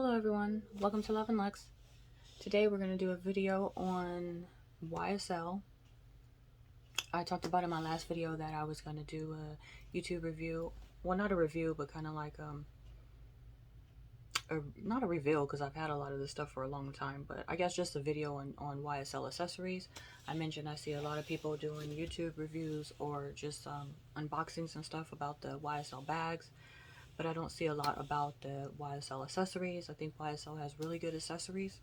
Hello everyone, welcome to Love and Lux. Today we're going to do a video on YSL. I talked about in my last video that I was going to do a YouTube review. Well, not a review, but kind of like not a reveal, because I've had a lot of this stuff for a long time, but I guess just a video on YSL accessories. I mentioned I see a lot of people doing YouTube reviews or just unboxings and stuff about the YSL bags, but I don't see a lot about the YSL accessories. I think YSL has really good accessories,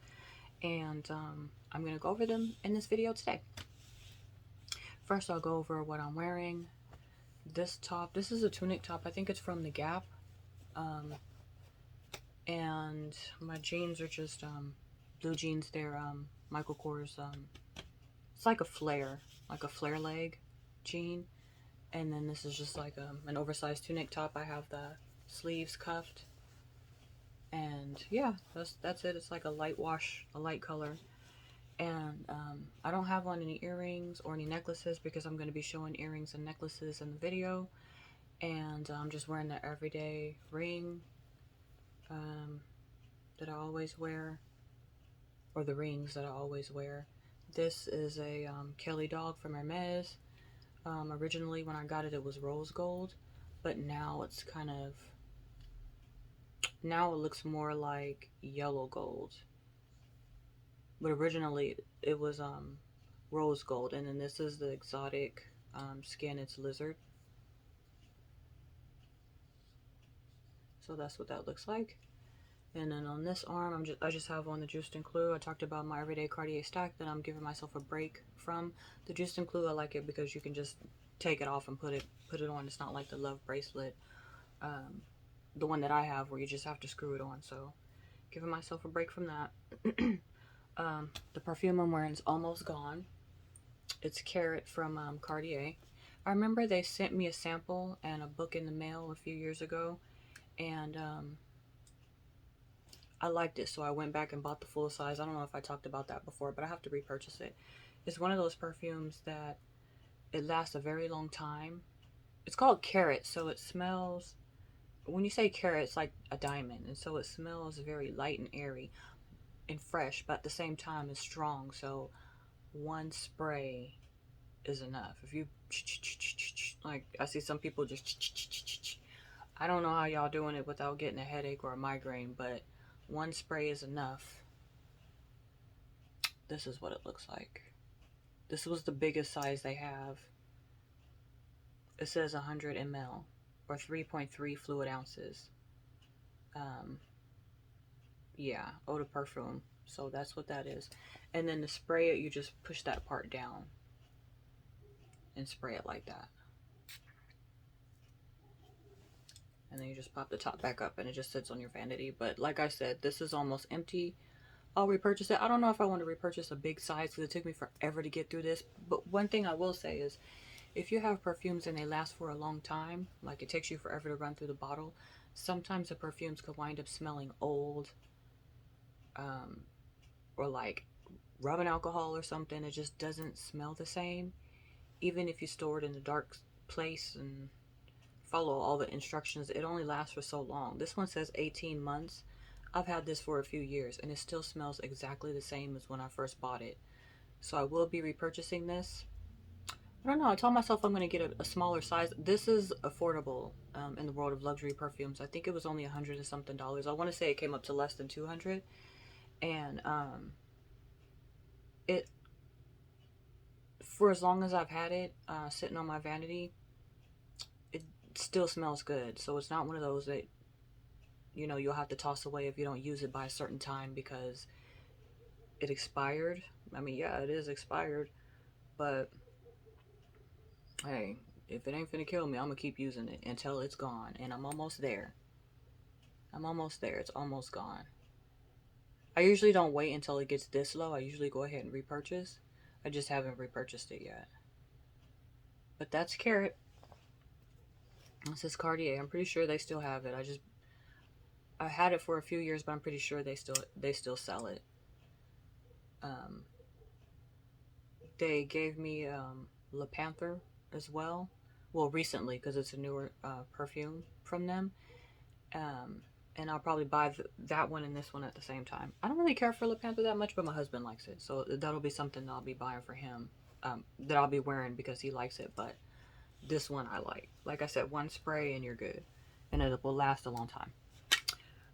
and I'm going to go over them in this video today. First, I'll go over what I'm wearing. This top, this is a tunic top. I think it's from the Gap. And my jeans are just blue jeans. They're Michael Kors. It's like a flare leg jean. And then this is just like an oversized tunic top. I have the sleeves cuffed. And yeah, that's it. It's like a light wash, a light color. And I don't have on any earrings or any necklaces because I'm going to be showing earrings and necklaces in the video. And I'm just wearing the everyday ring that I always wear, or the rings that I always wear. This is a Kelly dog from Hermes. Originally when I got it, it was rose gold, but now it's now it looks more like yellow gold. But originally it was rose gold. And then this is the exotic skin. It's lizard. So that's what that looks like. And then on this arm, I just have on the Juste Inclus. I talked about my everyday Cartier stack that I'm giving myself a break from. The Juste Inclus, I like it because you can just take it off and put it on. It's not like the Love bracelet, the one that I have, where you just have to screw it on. So giving myself a break from that. The perfume I'm wearing is almost gone. It's Carrot from Cartier. I remember they sent me a sample and a book in the mail a few years ago, and I liked it, so I went back and bought the full size. I don't know if I talked about that before, but I have to repurchase it. It's one of those perfumes that it lasts a very long time. It's called Carrot, so it smells, when you say carrot, it's like a diamond, and so it smells very light and airy and fresh, but at the same time it's strong. So one spray is enough. If you like, I see some people just, I don't know how y'all doing it without getting a headache or a migraine, but one spray is enough. This is what it looks like. This was the biggest size they have. It says 100 ml or 3.3 fluid ounces. Yeah, eau de parfum. So that's what that is. And then to spray it, you just push that part down and spray it like that. And then you just pop the top back up and it just sits on your vanity. But like I said, this is almost empty. I'll repurchase it. I don't know if I want to repurchase a big size because it took me forever to get through this. But one thing I will say is, if you have perfumes and they last for a long time, like it takes you forever to run through the bottle, sometimes the perfumes could wind up smelling old, or like rubbing alcohol or something. It just doesn't smell the same. Even if you store it in a dark place and follow all the instructions, it only lasts for so long. This one says 18 months. I've had this for a few years and it still smells exactly the same as when I first bought it. So I will be repurchasing this. I don't know. I told myself I'm going to get a smaller size. This is affordable in the world of luxury perfumes. I think it was only $100 and something. I want to say it came up to less than 200. And it, for as long as I've had it sitting on my vanity, it still smells good. So it's not one of those that, you know, you'll have to toss away if you don't use it by a certain time because it expired. I mean, yeah, it is expired, but hey, if it ain't finna kill me, I'm gonna keep using it until it's gone. And I'm almost there. I'm almost there. It's almost gone. I usually don't wait until it gets this low. I usually go ahead and repurchase. I just haven't repurchased it yet. But that's Carrot. This is Cartier. I'm pretty sure they still have it. I had it for a few years, but I'm pretty sure they still sell it. They gave me Le Panther as well. Well, recently, because it's a newer perfume from them. And I'll probably buy that one and this one at the same time. I don't really care for lip panther that much, but my husband likes it, so that'll be something that I'll be buying for him, that I'll be wearing because he likes it. But this one I like. Like I said, one spray and you're good, and it will last a long time.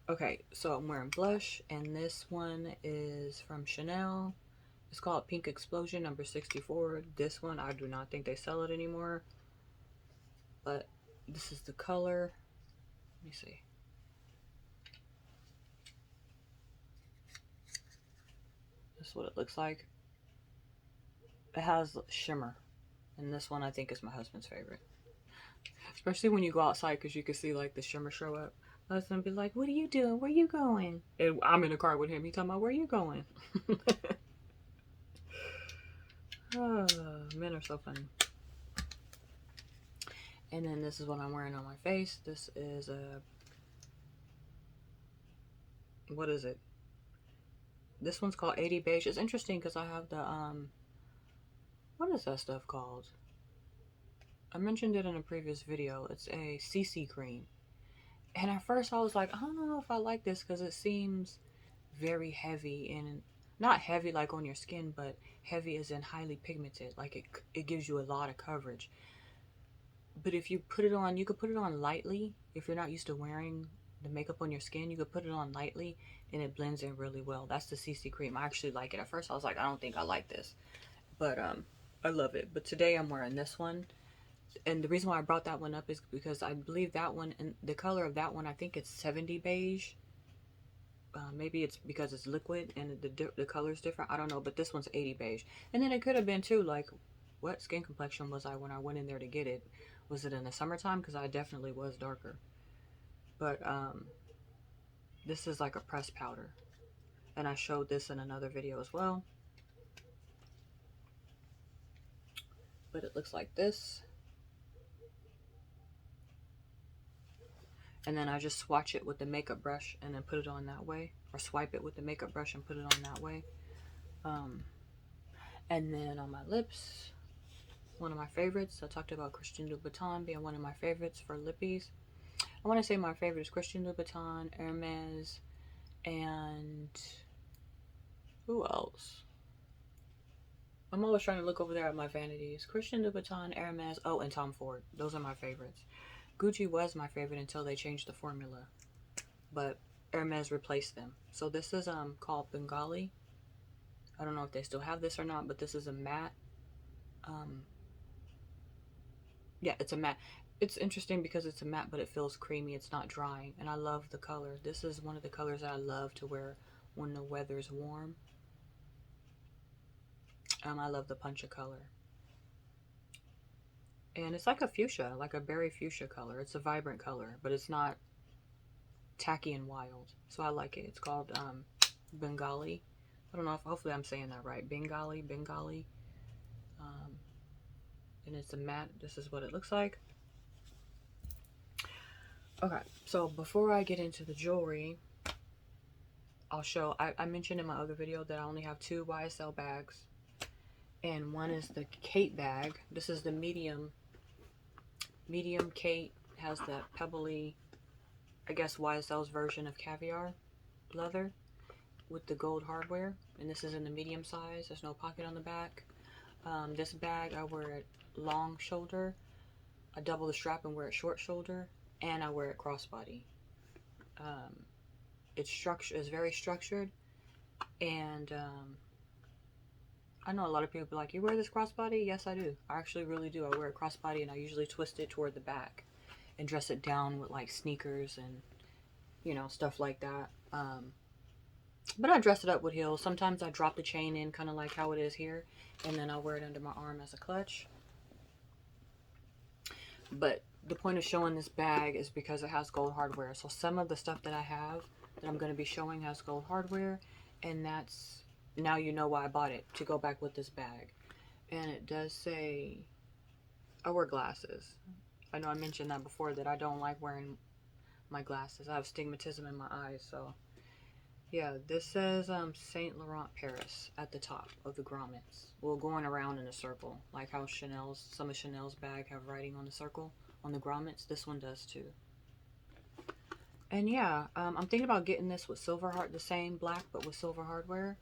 Okay, so I'm wearing blush, and this one is from Chanel. It's called Pink Explosion number 64. This one, I do not think they sell it anymore, but this is the color. Let me see. This is what it looks like. It has shimmer, and this one I think is my husband's favorite. Especially when you go outside, because you can see like the shimmer show up. My husband be like, "What are you doing? Where are you going?" And I'm in the car with him. He talking about, "Where are you going?" Oh, men are so funny. And then this is what I'm wearing on my face. This is a, what is it? This one's called 80 Beige. It's interesting because I have the, what is that stuff called? I mentioned it in a previous video. It's a CC cream. And at first I was like, I don't know if I like this because it seems very heavy, and not heavy like on your skin, but heavy as in highly pigmented. Like it gives you a lot of coverage. But if you put it on, you could put it on lightly. If you're not used to wearing the makeup on your skin, you could put it on lightly and it blends in really well. That's the CC cream. I actually like it. At first I was like, I don't think I like this, but I love it. But today I'm wearing this one, and the reason why I brought that one up is because I believe that one, and the color of that one, I think it's 70 beige. Maybe it's because it's liquid and the color's different. I don't know, but this one's 80 beige. And then it could have been too, like, what skin complexion was I when I went in there to get it? Was it in the summertime? Because I definitely was darker. But this is like a pressed powder. And I showed this in another video as well. But it looks like this. And then I just swatch it with the makeup brush and then put it on that way. Or swipe it with the makeup brush and put it on that way. And then on my lips, one of my favorites. I talked about Christian Louboutin being one of my favorites for lippies. I want to say my favorite is Christian Louboutin, Hermes, and who else? I'm always trying to look over there at my vanities. Christian Louboutin, Hermes, oh, and Tom Ford. Those are my favorites. Gucci was my favorite until they changed the formula, but Hermes replaced them. So this is called Bengali. I don't know if they still have this or not, but this is a matte. Yeah, it's a matte. It's interesting because it's a matte, but it feels creamy. It's not drying, and I love the color. This is one of the colors that I love to wear when the weather's warm. I love the puncha color. And it's like a fuchsia, like a berry fuchsia color. It's a vibrant color, but it's not tacky and wild. So I like it. It's called Bengali. I don't know if, hopefully I'm saying that right. Bengali. And it's a matte. This is what it looks like. Okay, so before I get into the jewelry, I'll show, I mentioned in my other video that I only have 2 YSL bags. And one is the Kate bag. This is the medium Kate. Has that pebbly, I guess YSL's version of caviar leather with the gold hardware. And this is in the medium size. There's no pocket on the back. This bag, I wear it long shoulder. I double the strap and wear it short shoulder. And I wear it crossbody. It's very structured. And I know a lot of people be like, you wear this crossbody? Yes, I do. I actually really do. I wear a crossbody, and I usually twist it toward the back and dress it down with like sneakers and, you know, stuff like that. But I dress it up with heels. Sometimes I drop the chain in, kind of like how it is here, and then I'll wear it under my arm as a clutch. But the point of showing this bag is because it has gold hardware. So some of the stuff that I have that I'm going to be showing has gold hardware, and that's, now you know why I bought it, to go back with this bag. And it does say, I wear glasses. I know I mentioned that before, that I don't like wearing my glasses. I have stigmatism in my eyes, so yeah. This says Saint Laurent Paris at the top of the grommets. Well, going around in a circle, like how some of Chanel's bag have writing on the circle on the grommets. This one does too. And yeah, I'm thinking about getting this with silver the same black, but with silver hardware.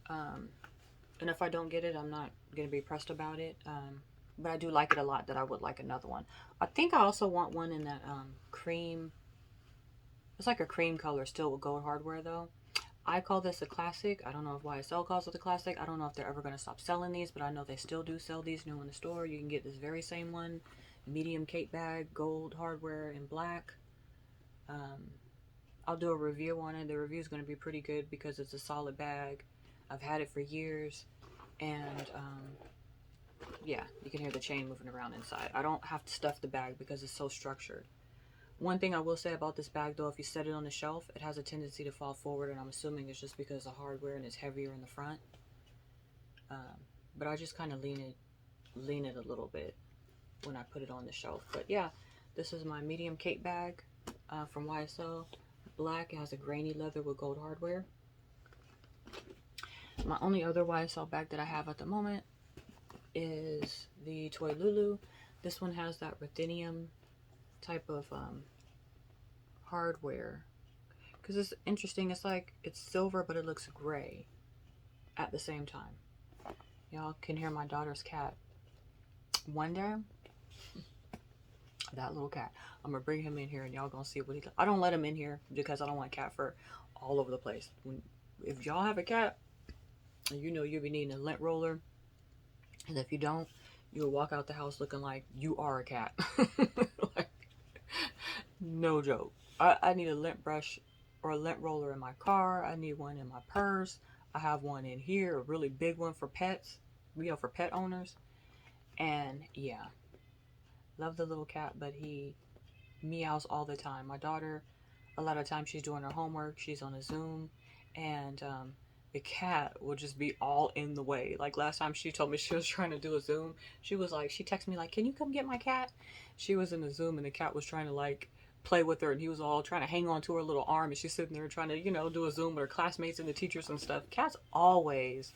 Um, and if I don't get it, I'm not going to be pressed about it. But I do like it a lot that I would like another one. I think I also want one in that cream. It's like a cream color still with gold hardware though. I call this a classic. I don't know if YSL calls it a classic. I don't know if they're ever going to stop selling these, but I know they still do sell these new in the store. You can get this very same one, medium Kate bag, gold hardware in black. Um, I'll do a review on it. The review is going to be pretty good because it's a solid bag. I've had it for years, and yeah, you can hear the chain moving around inside. I don't have to stuff the bag because it's so structured. One thing I will say about this bag though, if you set it on the shelf, it has a tendency to fall forward, and I'm assuming it's just because of hardware and it's heavier in the front. But I just kind of lean it a little bit when I put it on the shelf. But yeah, this is my medium Kate bag from YSL. Black. It has a grainy leather with gold hardware. My only other YSL bag that I have at the moment is the Toy Lulu. This one has that ruthenium type of hardware, because it's interesting. It's like it's silver but it looks gray at the same time. Y'all can hear my daughter's cat. One day, that little cat, I'm gonna bring him in here and y'all gonna see what he. I don't let him in here because I don't want cat fur all over the place. If y'all have a cat, you know you'll be needing a lint roller, and if you don't, you'll walk out the house looking like you are a cat. Like, no joke. I need a lint brush or a lint roller in my car. I need one in my purse. I have one in here, a really big one for pets, for pet owners. And yeah, love the little cat, but he meows all the time. My daughter, a lot of times she's doing her homework, she's on a Zoom, and the cat will just be all in the way. Like last time she told me she was trying to do a Zoom, she texted me like, "Can you come get my cat?" She was in a Zoom and the cat was trying to like play with her, and he was all trying to hang on to her little arm, and she's sitting there trying to, do a Zoom with her classmates and the teachers and stuff. Cats always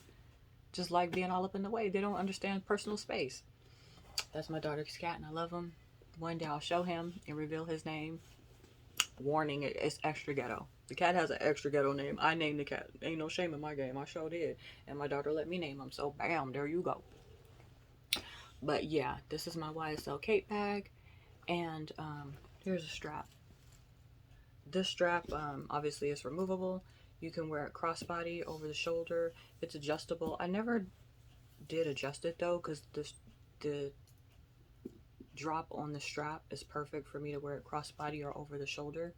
just like being all up in the way. They don't understand personal space. That's my daughter's cat, and I love him. One day I'll show him and reveal his name. Warning, it's extra ghetto. The cat has an extra ghetto name. I named the cat. Ain't no shame in my game. I sure did. And my daughter let me name him. So bam, there you go. But yeah, this is my YSL Kate bag. And here's a strap. This strap obviously is removable. You can wear it crossbody over the shoulder. It's adjustable. I never did adjust it though, because the drop on the strap is perfect for me to wear it crossbody or over the shoulder.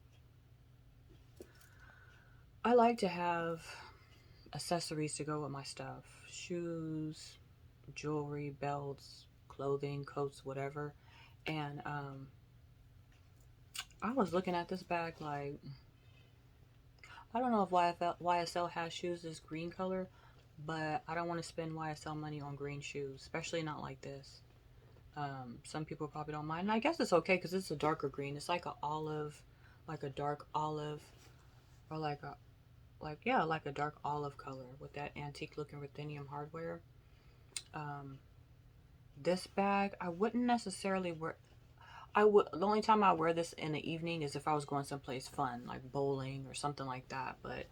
I like to have accessories to go with my stuff. Shoes, jewelry, belts, clothing, coats, whatever. And I was looking at this bag like, I don't know if YSL has shoes this green color, but I don't want to spend YSL money on green shoes, especially not like this. Some people probably don't mind, and I guess it's okay because it's a darker green. It's like a olive, like a dark olive, or like a dark olive color with that antique looking ruthenium hardware. This bag I wouldn't necessarily wear. The only time I wear this in the evening is if I was going someplace fun, like bowling or something like that. But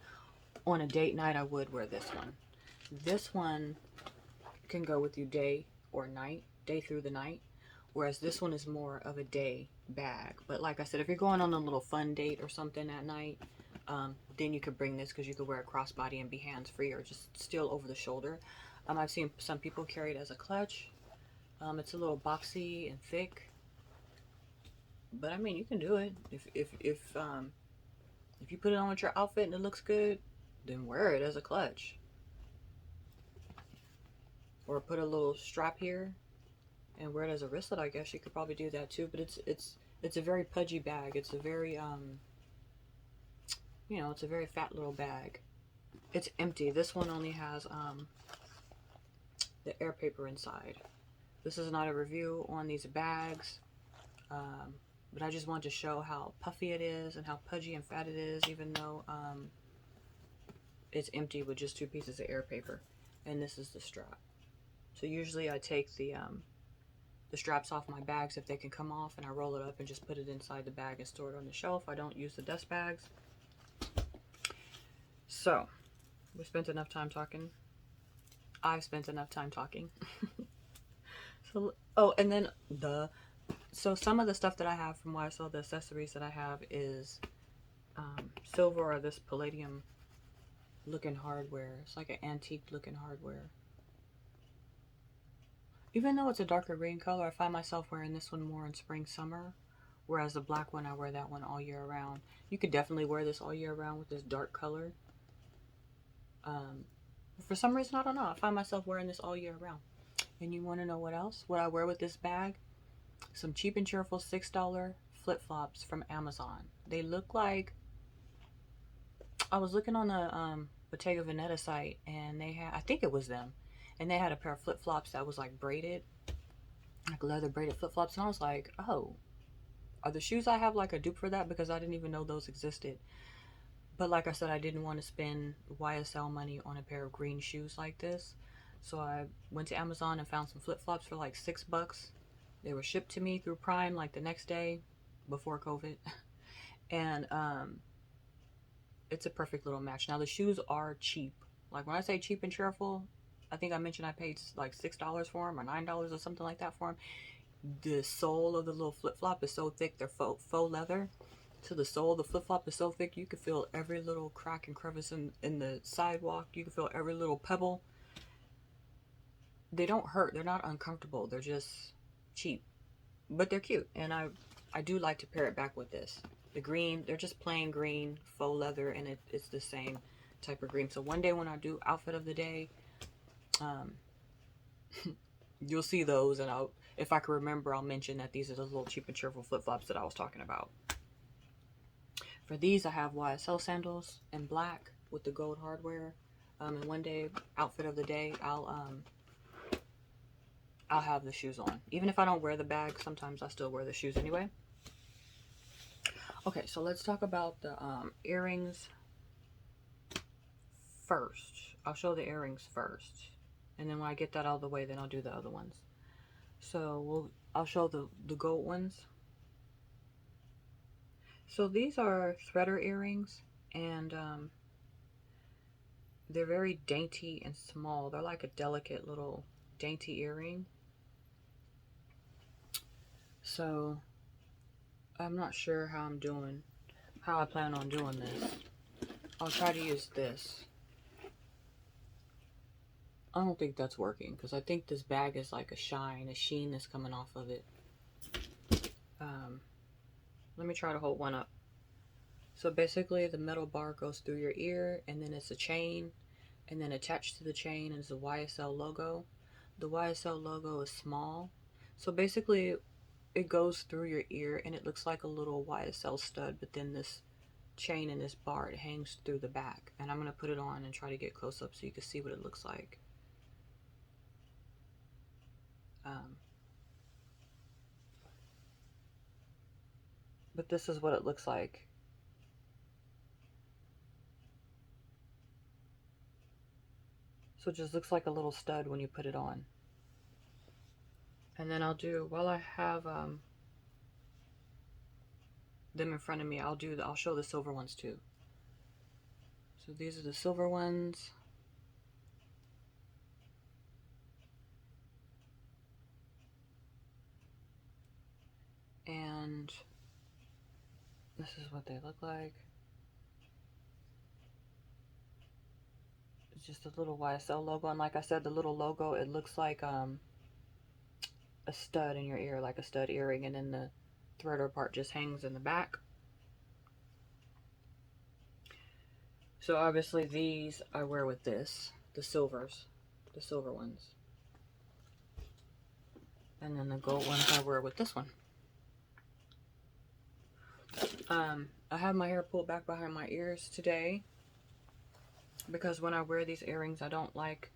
on a date night, I would wear this one. This one can go with you day or night, day through the night. Whereas this one is more of a day bag. But like I said, if you're going on a little fun date or something at night, then you could bring this because you could wear it crossbody and be hands free or just still over the shoulder. I've seen some people carry it as a clutch. It's a little boxy and thick. But I mean, you can do it if you put it on with your outfit and it looks good, then wear it as a clutch. Or put a little strap here and wear it as a wristlet. I guess you could probably do that too. But it's a very pudgy bag. It's a very it's a very fat little bag. It's empty. This one only has the air paper inside. This is not a review on these bags. But I just wanted to show how puffy it is and how pudgy and fat it is, even though it's empty with just 2 pieces of air paper. And this is the strap. So usually I take the the straps off my bags if they can come off, and I roll it up and just put it inside the bag and store it on the shelf. I don't use the dust bags. So we spent enough time talking. I've spent enough time talking. So, oh, and then so some of the stuff that I have from YSL, the accessories that I have is silver or this palladium looking hardware. It's like an antique looking hardware. Even though it's a darker green color, I find myself wearing this one more in spring, summer. Whereas the black one, I wear that one all year round. You could definitely wear this all year round with this dark color. For some reason, I don't know. I find myself wearing this all year round. And you want to know what else? What I wear with this bag? Some cheap and cheerful $6 flip-flops from Amazon. They look like... I was looking on the Bottega Veneta site, and they had... I think it was them. And they had a pair of flip-flops that was like braided. Like leather braided flip-flops. And I was like, oh, are the shoes I have like a dupe for that? Because I didn't even know those existed. But like I said, I didn't want to spend YSL money on a pair of green shoes like this. So I went to Amazon and found some flip-flops for like $6. They were shipped to me through Prime like the next day before COVID. And it's a perfect little match. Now the shoes are cheap. Like when I say cheap and cheerful, I think I mentioned I paid like $6 for them or $9 or something like that for them. The sole of the little flip-flop is so thick, they're faux leather. So the sole of the flip-flop is so thick, you can feel every little crack and crevice in the sidewalk. You can feel every little pebble. They don't hurt. They're not uncomfortable. They're just cheap. But they're cute. And I do like to pair it back with this. The green, they're just plain green, faux leather, and it's the same type of green. So one day when I do outfit of the day, you'll see those, and if I can remember, I'll mention that these are the little cheap and cheerful flip-flops that I was talking about. For these, I have YSL sandals in black with the gold hardware. And one day, outfit of the day, I'll have the shoes on. Even if I don't wear the bag, sometimes I still wear the shoes anyway. Okay, so let's talk about the earrings first. I'll show the earrings first. And then when I get that out of the way, then I'll do the other ones. So I'll show the gold ones. So these are threader earrings, and they're very dainty and small. They're like a delicate little dainty earring. So I'm not sure how I plan on doing this. I'll try to use this. I don't think that's working because I think this bag is like a sheen that's coming off of it. Let me try to hold one up. So basically the metal bar goes through your ear, and then it's a chain, and then attached to the chain is the YSL logo. The YSL logo is small. So basically it goes through your ear and it looks like a little YSL stud, but then this chain and this bar, it hangs through the back. And I'm going to put it on and try to get close up so you can see what it looks like. But this is what it looks like. So it just looks like a little stud when you put it on. And then while I have them in front of me, I'll show the silver ones too. So these are the silver ones. And this is what they look like. It's just a little YSL logo, and like I said, the little logo, it looks like a stud in your ear, like a stud earring, and then the threader part just hangs in the back. So obviously these I wear with this, the silver ones. And then the gold ones I wear with this one. I have my hair pulled back behind my ears today because when I wear these earrings, I don't like...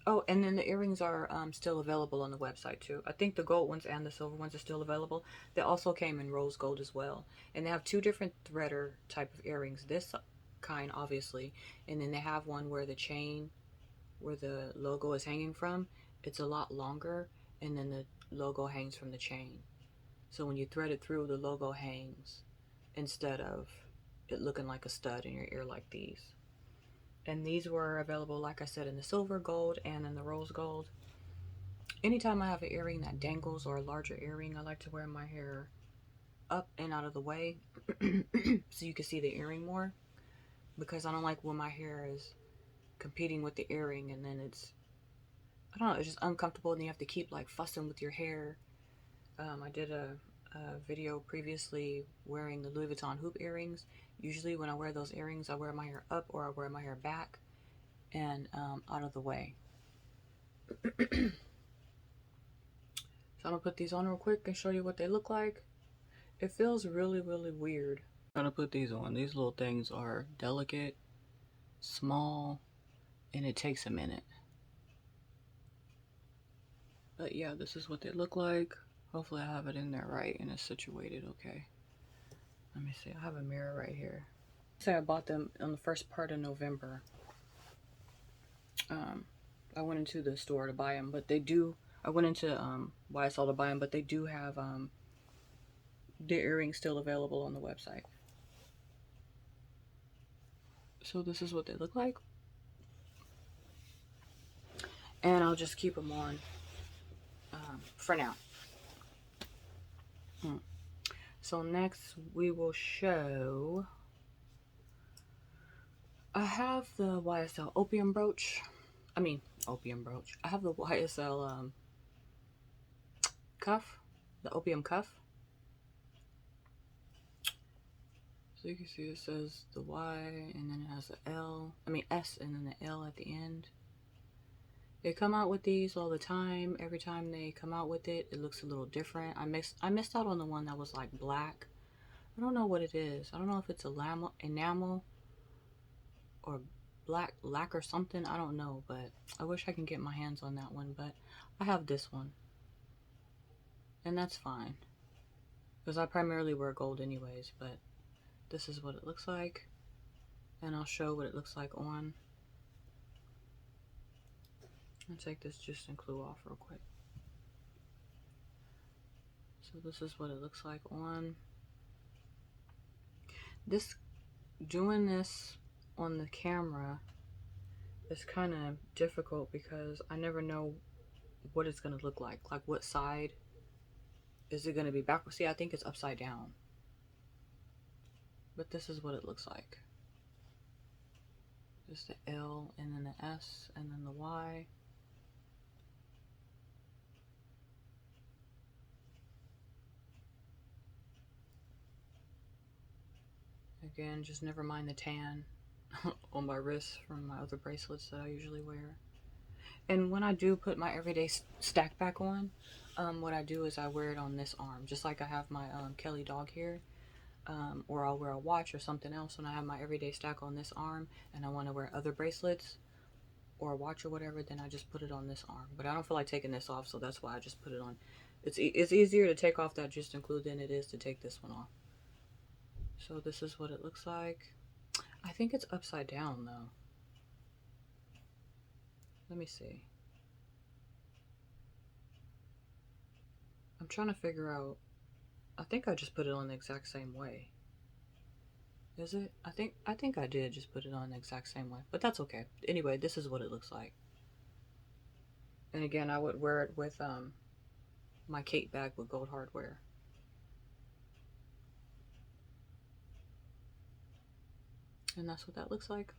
Oh, and then the earrings are still available on the website too. I think the gold ones and the silver ones are still available. They also came in rose gold as well. And they have two different threader type of earrings. This kind, obviously. And then they have one where the chain, where the logo is hanging from, it's a lot longer. And then the logo hangs from the chain. So when you thread it through, the logo hangs instead of it looking like a stud in your ear like these. And these were available, like I said, in the silver, gold, and in the rose gold. Anytime I have an earring that dangles or a larger earring, I like to wear my hair up and out of the way so you can see the earring more, because I don't like when my hair is competing with the earring and then it's, I don't know, it's just uncomfortable and you have to keep like fussing with your hair. I did a video previously wearing the Louis Vuitton hoop earrings. Usually when I wear those earrings, I wear my hair up or I wear my hair back and out of the way. So I'm gonna put these on real quick and show you what they look like. It feels really, really weird. I'm gonna put these on. These little things are delicate, small, and it takes a minute. But yeah, this is what they look like. Hopefully I have it in there right and it's situated okay. Let me see, I have a mirror right here. Say I bought them on the first part of November. I went into the store to buy them, but they do, I went into YSL to buy them, but they do have the earrings still available on the website. So this is what they look like. And I'll just keep them on for now. So next we will show, I have the YSL opium brooch. I have the YSL cuff, the opium cuff. So you can see it says the Y and then it has the S and then the L at the end. They come out with these all the time. Every time they come out with it, it looks a little different. I missed out on the one that was like black. I don't know what it is. I don't know if it's enamel or black lacquer something. I don't know, but I wish I can get my hands on that one. But I have this one, and that's fine because I primarily wear gold anyways. But this is what it looks like, and I'll show what it looks like on. I'll take this Juste & Clou off real quick. So this is what it looks like on. Doing this on the camera is kind of difficult because I never know what it's going to look like what side is it going to be backwards. See, I think it's upside down, but this is what it looks like. Just the L and then the S and then the Y. Again, just never mind the tan on my wrist from my other bracelets that I usually wear. And when I do put my everyday stack back on, what I do is I wear it on this arm, just like I have my Kelly dog here, or I'll wear a watch or something else when I have my everyday stack on this arm and I want to wear other bracelets or a watch or whatever, then I just put it on this arm. But I don't feel like taking this off, so that's why I just put it on. It's easier to take off that Juste & Clou than it is to take this one off. So this is what it looks like. I think it's upside down though. Let me see. I'm trying to figure out. I think I just put it on the exact same way. Is it? I think I did just put it on the exact same way, but that's okay. Anyway, this is what it looks like. And again, I would wear it with my Kate bag with gold hardware. And that's what that looks like.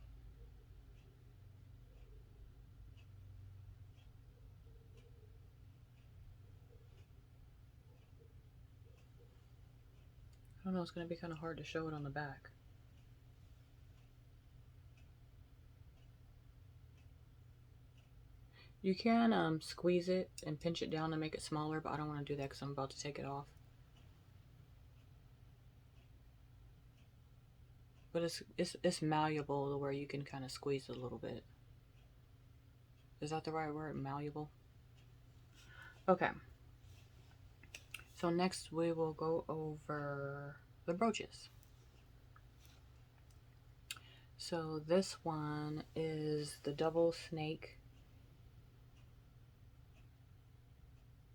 I don't know, it's going to be kind of hard to show it on the back. You can squeeze it and pinch it down to make it smaller, but I don't want to do that because I'm about to take it off. But it's malleable to where you can kind of squeeze it a little bit. Is that the right word? Malleable? Okay. So next we will go over the brooches. So this one is the double snake.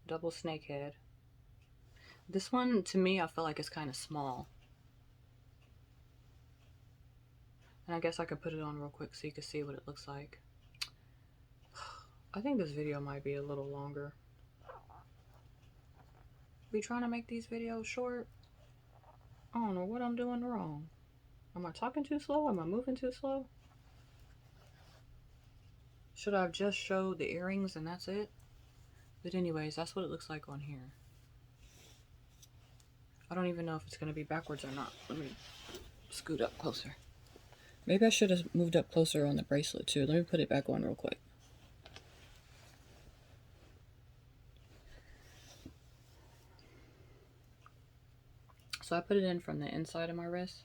double snake head. This one, to me, I feel like it's kind of small. And I guess I could put it on real quick so you can see what it looks like. I think this video might be a little longer. Be trying to make these videos short. I don't know what I'm doing wrong. Am I talking too slow? Am I moving too slow? Should I have just showed the earrings and that's it? But anyways, that's what it looks like on here. I don't even know if it's going to be backwards or not. Let me scoot up closer. Maybe I should have moved up closer on the bracelet too. Let me put it back on real quick. So I put it in from the inside of my wrist,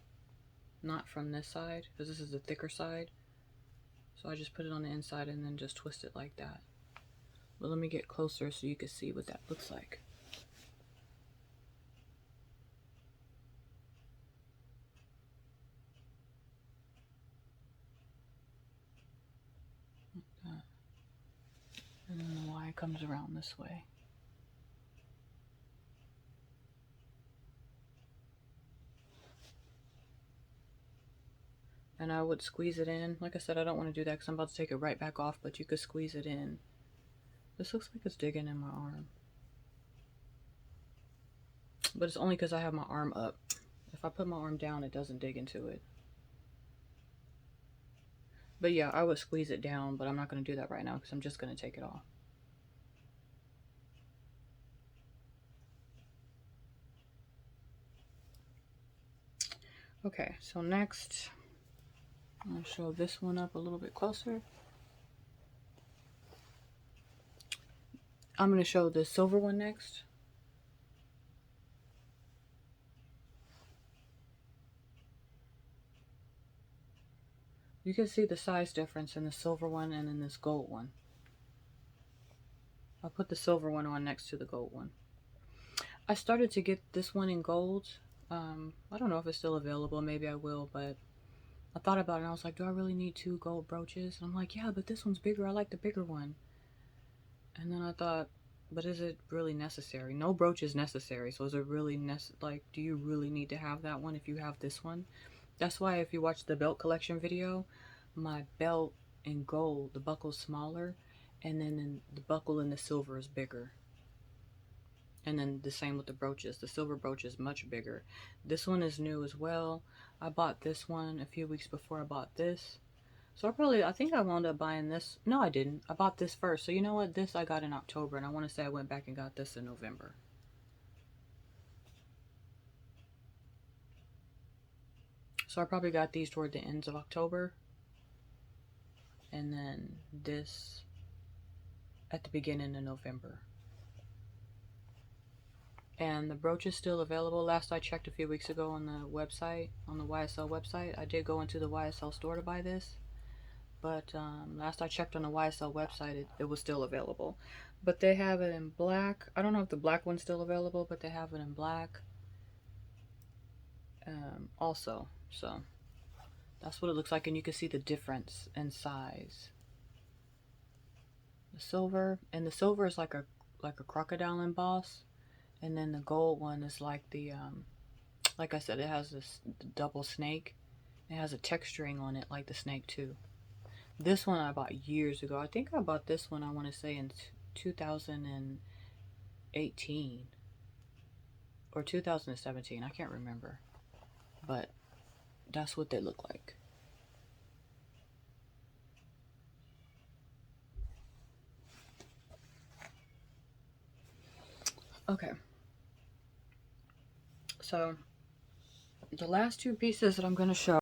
not from this side, because this is the thicker side. So I just put it on the inside and then just twist it like that. But let me get closer so you can see what that looks like. Like that. And then the Y comes around this way. And I would squeeze it in. Like I said, I don't want to do that because I'm about to take it right back off, but you could squeeze it in. This looks like it's digging in my arm. But it's only because I have my arm up. If I put my arm down, it doesn't dig into it. But yeah, I would squeeze it down, but I'm not going to do that right now because I'm just going to take it off. Okay, so next, I'm going to show this one up a little bit closer. I'm going to show the silver one next. You can see the size difference in the silver one and in this gold one. I'll put the silver one on next to the gold one. I started to get this one in gold. I don't know if it's still available. Maybe I will, but I thought about it and I was like, do I really need 2 gold brooches? And I'm like, yeah, but this one's bigger. I like the bigger one. And then I thought, but is it really necessary? No brooch is necessary. So is it really like, do you really need to have that one if you have this one? That's why if you watch the belt collection video, my belt in gold, the buckle's smaller, and then the buckle in the silver is bigger. And then the same with the brooches. The silver brooch is much bigger. This one is new as well. I bought this one a few weeks before I bought this. So I think I wound up buying this. No, I didn't. I bought this first. So you know what? This I got in October, and I want to say I went back and got this in November. So I probably got these toward the ends of October. And then this at the beginning of November. And the brooch is still available. Last I checked a few weeks ago on the website, on the YSL website. I did go into the YSL store to buy this. But last I checked on the YSL website, it was still available. But they have it in black. I don't know if the black one's still available, but they have it in black also. So that's what it looks like, and you can see the difference in size. The silver, and the silver is like a crocodile emboss, and then the gold one is like the like I said, it has this double snake. It has a texturing on it like the snake too. This one I bought years ago. I think I bought this one, I want to say, in 2018 or 2017. I can't remember. But that's what they look like. Okay. So the last 2 pieces that I'm going to show